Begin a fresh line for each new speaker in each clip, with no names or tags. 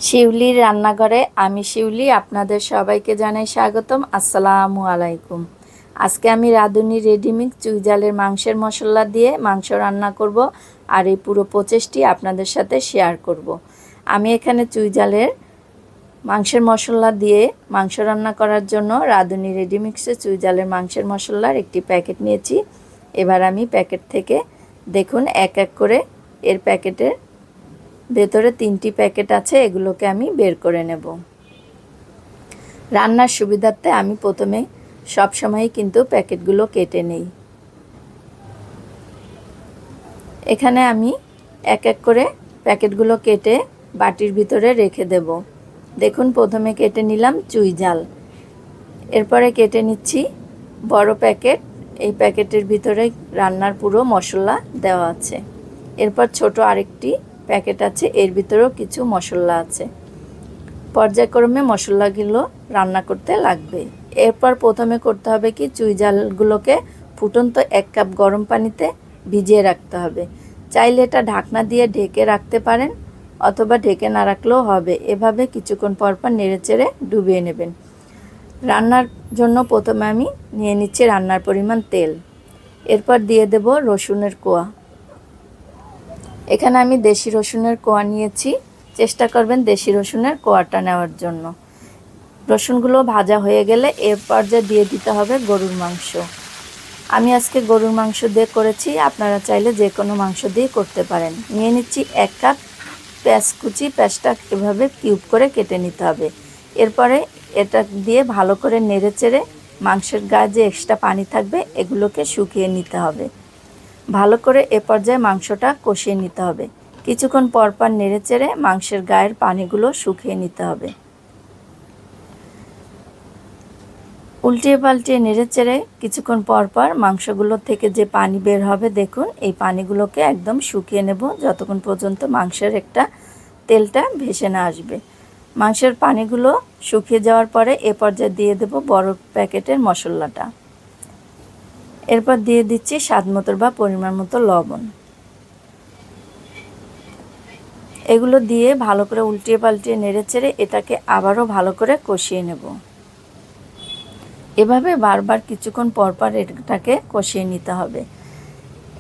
শিউলির রান্নাঘরে আমি শিউলি আপনাদের সবাইকে জানাই স্বাগতম। আসসালামু আলাইকুম। আজকে আমি রাঁধুনি রেডিমিক্স চুইঝালের মাংসের মশলা দিয়ে মাংস রান্না করব, আর এই পুরো প্রচেষ্টি আপনাদের সাথে শেয়ার করব। আমি এখানে চুইঝালের মাংসের মশলা দিয়ে মাংস রান্না করার জন্য রাঁধুনি রেডিমিক্সে চুইঝালের মাংসের মশলার একটি প্যাকেট নিয়েছি। এবার আমি প্যাকেট থেকে দেখুন এক এক করে এর প্যাকেটের ভেতরে 3টি প্যাকেট আছে, এগুলোকে আমি বের করে নেব। রান্নার সুবিধার্থে আমি প্রথমে সবসময়ই কিন্তু প্যাকেটগুলো কেটে নেই। এখানে আমি এক এক করে প্যাকেটগুলো কেটে বাটির ভিতরে রেখে দেব। দেখুন প্রথমে কেটে নিলাম চুইঝাল, এরপরে কেটে নিচ্ছি বড় প্যাকেট। এই প্যাকেটের ভিতরে রান্নার পুরো মশলা দেওয়া আছে। এরপর ছোট আরেকটি প্যাকেট আছে, এর ভিতরেও কিছু মশলা আছে। পর্যায়ক্রমে মশলাগুলো রান্না করতে লাগবে। এরপর প্রথমে করতে হবে কি, চুইঝালগুলোকে ফুটন্ত 1 কাপ গরম পানিতে ভিজিয়ে রাখতে হবে। চাইলে এটা ঢাকনা দিয়ে ঢেকে রাখতে পারেন, অথবা ঢেকে না রাখলেও হবে। এভাবে কিছুক্ষণ পরপর নেড়েচেড়ে ডুবিয়ে নেবেন। রান্নার জন্য প্রথমে আমি নিয়ে নিচ্ছি রান্নার পরিমাণ তেল। এরপর দিয়ে দেব রসুনের কোয়া। এখানে আমি দেশি রসুনের কোয়া নিয়েছি, চেষ্টা করবেন দেশি রসুনের কোয়াটা নেওয়ার জন্য। রসুনগুলো ভাজা হয়ে গেলে এর পর্যায়ে দিয়ে দিতে হবে গরুর মাংস। আমি আজকে গরুর মাংস দিয়ে করেছি, আপনারা চাইলে যে কোনো মাংস দিয়ে করতে পারেন। নিয়ে নিচ্ছি 1 কাপ পেঁয়াজ কুচি। পেঁয়াজটা এভাবে কিউব করে কেটে নিতে হবে। এরপরে এটা দিয়ে ভালো করে নেড়েচেড়ে মাংসের গায়ে যে এক্সট্রা পানি থাকবে এগুলোকে শুকিয়ে নিতে হবে। ভালো করে এ পর্যায়ে মাংসটা কষিয়ে নিতে হবে। কিছুক্ষণ পরপর নেড়েচেড়ে মাংসের গায়ের পানিগুলো শুকিয়ে নিতে হবে। উল্টিয়ে পাল্টিয়ে নেড়েচেড়ে কিছুক্ষণ পরপর মাংসগুলো থেকে যে পানি বের হবে, দেখুন এই পানিগুলোকে একদম শুকিয়ে নেব যতক্ষণ পর্যন্ত মাংসের একটা তেলটা ভেসে না আসবে। মাংসের পানিগুলো শুকিয়ে যাওয়ার পরে এ পর্যায়ে দিয়ে দেব বড় প্যাকেটের মশলাটা। এরপর দিয়ে দিচ্ছি স্বাদ মতো বা পরিমাণ মতো লবণ। এগুলো দিয়ে ভালো করে উল্টিয়ে পাল্টিয়ে নেড়েচেড়ে এটাকে আবারও ভালো করে কষিয়ে নেব। এভাবে বারবার কিছুক্ষণ পরপর এটাকে কষিয়ে নিতে হবে।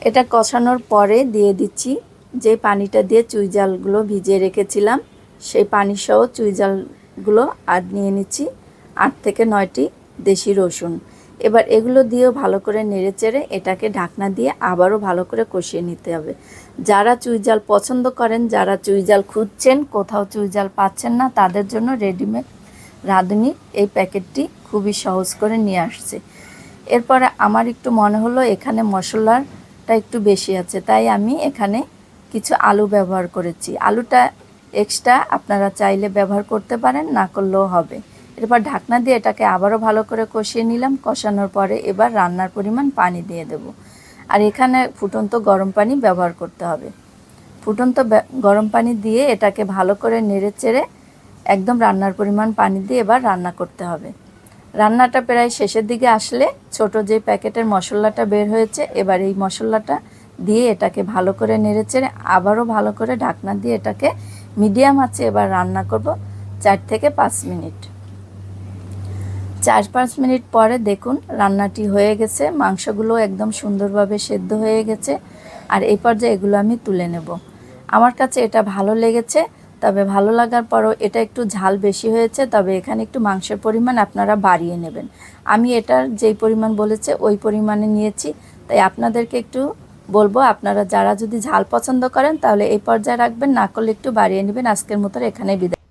এটা কষানোর পরে দিয়ে দিচ্ছি যে পানিটা দিয়ে চুইঝালগুলো ভিজিয়ে রেখেছিলাম, সেই পানি সহ চুইঝালগুলো আর নিয়ে নিচ্ছি 8 থেকে 9টি দেশি রসুন। এবার এগুলো দিয়েও ভালো করে নেড়েচেড়ে এটাকে ঢাকনা দিয়ে আবারও ভালো করে কষিয়ে নিতে হবে। যারা চুইঝাল পছন্দ করেন, যারা চুইঝাল খুঁজছেন, কোথাও চুইঝাল পাচ্ছেন না, তাদের জন্য রেডিমেড রাঁধুনি এই প্যাকেটটি খুবই সহজ করে নিয়ে আসছে। এরপরে আমার একটু মনে হলো এখানে মশলাটা একটু বেশি আছে, তাই আমি এখানে কিছু আলু ব্যবহার করেছি। আলুটা এক্সট্রা আপনারা চাইলে ব্যবহার করতে পারেন, না করলেও হবে। এরপর ঢাকনা দিয়ে এটাকে আবারও ভালো করে কষিয়ে নিলাম। কষানোর পরে এবার রান্নার পরিমাণ পানি দিয়ে দেব। আর এখানে ফুটন্ত গরম পানি ব্যবহার করতে হবে। ফুটন্ত গরম পানি দিয়ে এটাকে ভালো করে নেড়েচেড়ে একদম রান্নার পরিমাণ পানি দিয়ে এবার রান্না করতে হবে। রান্নাটা প্রায় শেষের দিকে আসলে ছোট যে প্যাকেটের মশলাটা বের হয়েছে, এবার এই মশলাটা দিয়ে এটাকে ভালো করে নেড়েচেড়ে আবারও ভালো করে ঢাকনা দিয়ে এটাকে মিডিয়াম আঁচে এবার রান্না করব 4 থেকে 5 মিনিট। 4-5 মিনিট পরে দেখুন রান্নাটি হয়ে গেছে, মাংসগুলো একদম সুন্দরভাবে সেদ্ধ হয়ে গেছে। আর এই পর্যায়ে এগুলো আমি তুলে নেব। আমার কাছে এটা ভালো লেগেছে, তবে ভালো লাগার পরও এটা একটু ঝাল বেশি হয়েছে, তবে এখানে একটু মাংসের পরিমাণ আপনারা বাড়িয়ে নেবেন। আমি এটার যেই পরিমাণ বলেছে ওই পরিমাণে নিয়েছি, তাই আপনাদেরকে একটু বলবো, আপনারা যারা যদি ঝাল পছন্দ করেন তাহলে এই পর্যায়ে রাখবেন, না করলে একটু বাড়িয়ে নেবেন। আজকের মতো এখানে বিদায়।